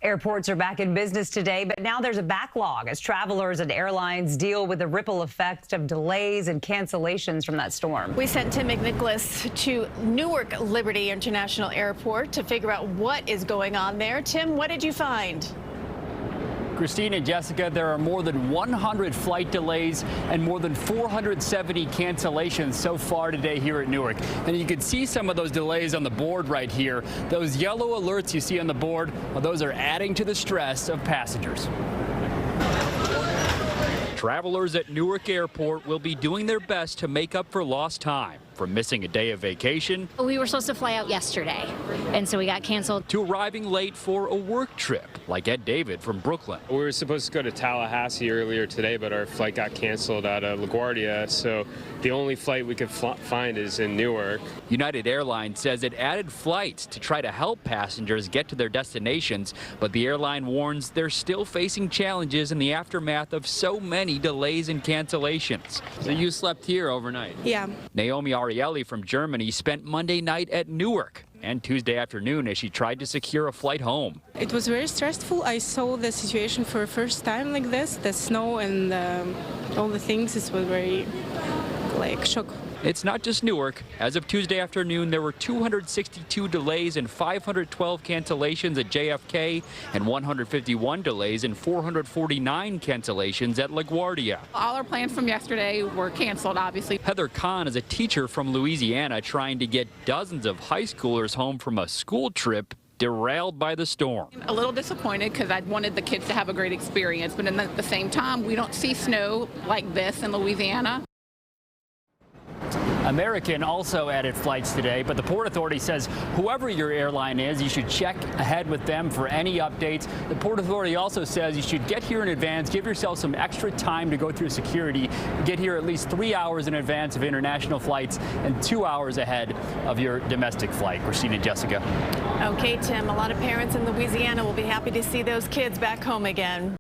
Airports are back in business today, but now there's a backlog as travelers and airlines deal with the ripple effect of delays and cancellations from that storm. We sent Tim McNicholas to Newark Liberty International Airport to figure out what is going on there. Tim, what did you find? Christine and Jessica, there are more than 100 flight delays and more than 470 cancellations so far today here at Newark. And you can see some of those delays on the board right here. Those yellow alerts you see on the board, well, those are adding to the stress of passengers. Travelers at Newark Airport will be doing their best to make up for lost time, from missing a day of vacation. We were supposed to fly out yesterday, and so we got canceled. To arriving late for a work trip, like Ed David from Brooklyn. We were supposed to go to Tallahassee earlier today, but our flight got canceled out of LaGuardia, so the only flight we could find is in Newark. United Airlines says it added flights to try to help passengers get to their destinations, but the airline warns they're still facing challenges in the aftermath of so many delays and cancellations. So you slept here overnight? Yeah. Naomi Ariely from Germany spent Monday night at Newark and Tuesday afternoon as she tried to secure a flight home. It was very stressful. I saw the situation for the first time like this, the snow and all the things. It was very shock. It's not just Newark. As of Tuesday afternoon, there were 262 delays and 512 cancellations at JFK and 151 delays and 449 cancellations at LaGuardia. All our plans from yesterday were canceled, obviously. Heather Kahn is a teacher from Louisiana trying to get dozens of high schoolers home from a school trip derailed by the storm. A little disappointed because I wanted the kids to have a great experience, but at the same time, we don't see snow like this in Louisiana. American also added flights today, but the Port Authority says whoever your airline is, you should check ahead with them for any updates. The Port Authority also says you should get here in advance, give yourself some extra time to go through security, get here at least 3 hours in advance of international flights and 2 hours ahead of your domestic flight. Christine and Jessica. Okay, Tim, a lot of parents in Louisiana will be happy to see those kids back home again.